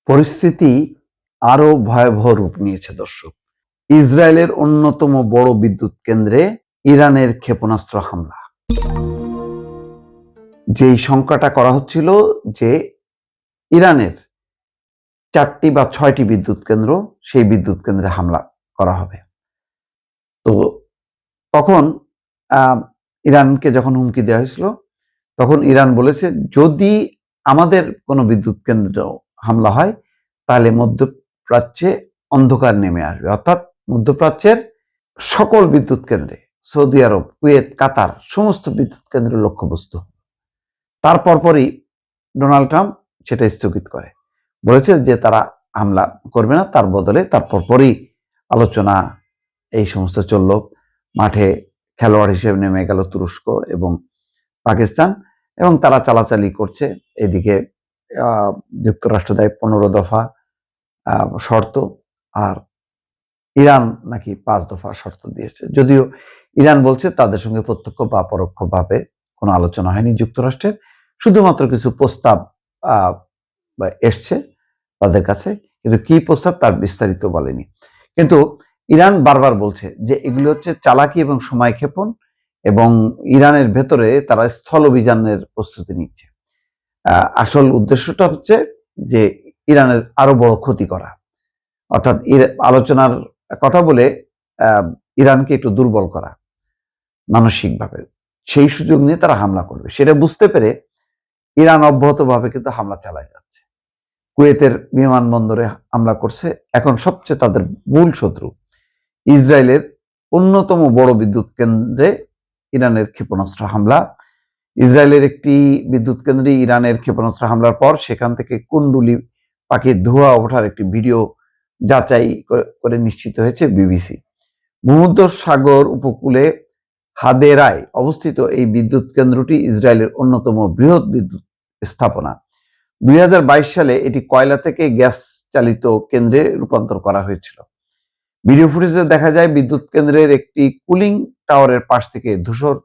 পরিস্থিতি আরো ভয়াবহ রূপ নিয়েছে দর্শক। ইসরায়েলের অন্যতম বড় বিদ্যুৎ কেন্দ্রে ইরানের ক্ষেপণাস্ত্র হামলা। যেই শঙ্কাটা করা হচ্ছিল যে ইরানের 4টি বা 6টি বিদ্যুৎ কেন্দ্র, সেই বিদ্যুৎ কেন্দ্রে হামলা করা হবে। তো তখন ইরানকে যখন হুমকি দেওয়া হয়েছিল, তখন ইরান বলেছে যদি আমাদের কোনো বিদ্যুৎ কেন্দ্র হামলা হয় তাহলে মধ্যপ্রাচ্যে অন্ধকার নেমে আসবে। অর্থাৎ মধ্যপ্রাচ্যের সকল বিদ্যুৎ কেন্দ্রে, সৌদি আরব, কুয়েত, কাতার সমস্ত বিদ্যুৎ কেন্দ্রের লক্ষ্যবস্তু। তার পরপরই ডোনাল্ড ট্রাম্প সেটা স্থগিত করে, বলেছে যে তারা হামলা করবে না, তার বদলে তার পরপরই আলোচনা এই সমস্ত চলল। মাঠে খেলোয়াড় হিসেবে নেমে গেল তুরস্ক এবং পাকিস্তান, এবং তারা চালাচালি করছে। এদিকে যুক্তরাষ্ট্র দেয় 15 দফা শর্ত, আর ইরান নাকি 5 দফা শর্ত দিয়েছে। যদিও ইরান বলছে তাদের সঙ্গে প্রত্যক্ষ বা পরোক্ষভাবে কোনো আলোচনা হয়নি যুক্তরাষ্ট্রের, শুধুমাত্র কিছু প্রস্তাব এসছে তাদের কাছে, কিন্তু কি প্রস্তাব তার বিস্তারিত বলেনি। কিন্তু ইরান বারবার বলছে যে এগুলো হচ্ছে চালাকি এবং সময়ক্ষেপণ, এবং ইরানের ভেতরে তারা স্থল অভিযানের প্রস্তুতি নিচ্ছে। আসল উদ্দেশ্যটা হচ্ছে যে ইরানের আরো বড় ক্ষতি করা, অর্থাৎ আলোচনার কথা বলে ইরানকে একটু দুর্বল করা মানসিকভাবে। সেই সুযোগ নিয়ে তারা হামলা করবে, সেটা বুঝতে পেরে ইরান অব্যাহতভাবে কিন্তু হামলা চালায় যাচ্ছে। কুয়েতের বিমানবন্দরে হামলা করছে। এখন সবচেয়ে তাদের মূল শত্রু ইসরায়েলের অন্যতম বড় বিদ্যুৎ কেন্দ্রে ইরানের ক্ষেপণাস্ত্র হামলা। ইসরায়েলের একটি বিদ্যুৎ কেন্দ্রে ইরানের ক্ষেপণাস্ত্র হামলার পর সেখান থেকে কুণ্ডুলি পাখির ধোঁয়া ওঠার একটি ভিডিও যাচাই করে নিশ্চিত হয়েছে বিবিসি। ভূমধ্যসাগর উপকূলে হাদেরায় অবস্থিত এই বিদ্যুৎ কেন্দ্রটি ইসরায়েলের অন্যতম বৃহৎ বিদ্যুৎ স্থাপনা। 2022 সালে এটি কয়লা থেকে গ্যাস চালিত কেন্দ্রে রূপান্তর করা হয়েছিল। ভিডিও ফুটেজে দেখা যায় বিদ্যুৎ কেন্দ্রের একটি কুলিং টাওয়ারের পাশ থেকে ধূসর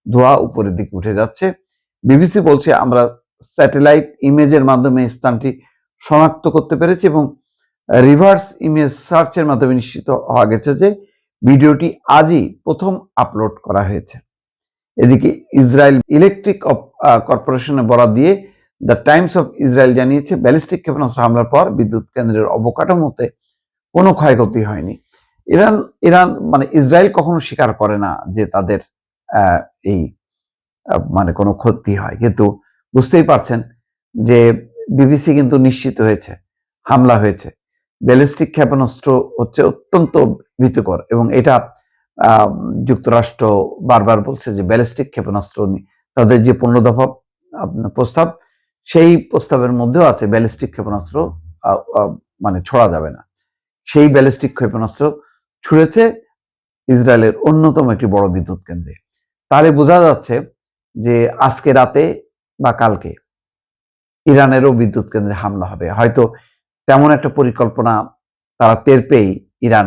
ধোঁয়া উপরের দিকে উঠে যাচ্ছে। বিবিসি বলছে, আমরা স্যাটেলাইট ইমেজের মাধ্যমে স্থানটি শনাক্ত করতে পেরেছি এবং রিভার্স ইমেজ সার্চের মাধ্যমে নিশ্চিত হওয়া গেছে যে ভিডিওটি আজই প্রথম আপলোড করা হয়েছে। এদিকে ইসরায়েল ইলেকট্রিক কর্পোরেশনের বরাত দিয়ে দ্য টাইমস অফ ইসরায়েল জানিয়েছে ব্যালিস্টিক ক্ষেপণাস্ত্র হামলার পর বিদ্যুৎ কেন্দ্রের অবকাঠামোতে কোনো ক্ষয়ক্ষতি হয়নি। ইরান মানে ইসরায়েল কখনো স্বীকার করে না যে তাদের এই মানে কোনো ক্ষতি হয়, কিন্তু বুঝতেই পারছেন যে বিবিসি কিন্তু নিশ্চিত হয়েছে হামলা হয়েছে। ব্যালিস্টিক ক্ষেপণাস্ত্র হচ্ছে অত্যন্ত ভীতিকর, এবং এটা যুক্তরাষ্ট্র বারবার বলছে যে ব্যালিস্টিক ক্ষেপণাস্ত্র তাদের যে 15 দফা প্রস্তাব, সেই প্রস্তাবের মধ্যেও আছে ব্যালিস্টিক ক্ষেপণাস্ত্র মানে ছোড়া যাবে না। সেই ব্যালিস্টিক ক্ষেপণাস্ত্র ছুঁড়েছে ইসরায়েলের অন্যতম একটি বড় বিদ্যুৎ কেন্দ্রে। তাহলে বোঝা যাচ্ছে যে আজকে রাতে বা কালকে ইরানেরও বিদ্যুৎ কেন্দ্রে হামলা হবে। হয়তো তেমন একটা পরিকল্পনা তারা টের পেয়েই ইরান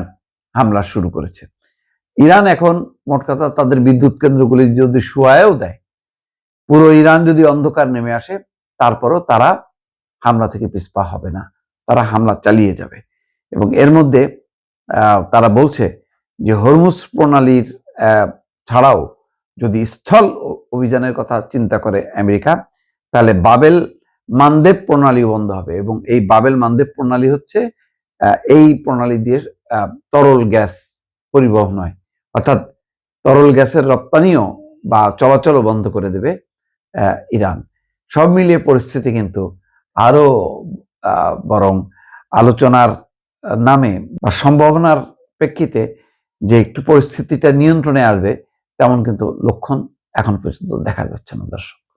হামলা শুরু করেছে। ইরান এখন মোট কথা তাদের বিদ্যুৎ কেন্দ্রগুলি যদি শুয়ায়ও দেয়, পুরো ইরান যদি অন্ধকার নেমে আসে, তারপরও তারা হামলা থেকে পিছপা হবে না, তারা হামলা চালিয়ে যাবে। এবং এর মধ্যে তারা বলছে যে হরমুজ প্রণালীর ছাড়াও যদি স্থল অভিযানের কথা চিন্তা করে আমেরিকা, তাহলে বাবেল মানদেব প্রণালী বন্ধ হবে। এবং এই বাবেল মানদেব প্রণালী হচ্ছে এই প্রণালী দিয়ে তরল গ্যাস পরিবহন হয়, অর্থাৎ তরল গ্যাসের রপ্তানিও বা চলাচলও বন্ধ করে দেবে ইরান। সব মিলিয়ে পরিস্থিতি কিন্তু আরো বরং আলোচনার নামে বা সম্ভাবনার প্রেক্ষিতে যে একটু পরিস্থিতিটা নিয়ন্ত্রণে আসবে, তেমন কিন্তু লক্ষণ এখন পর্যন্ত দেখা যাচ্ছে না দর্শক।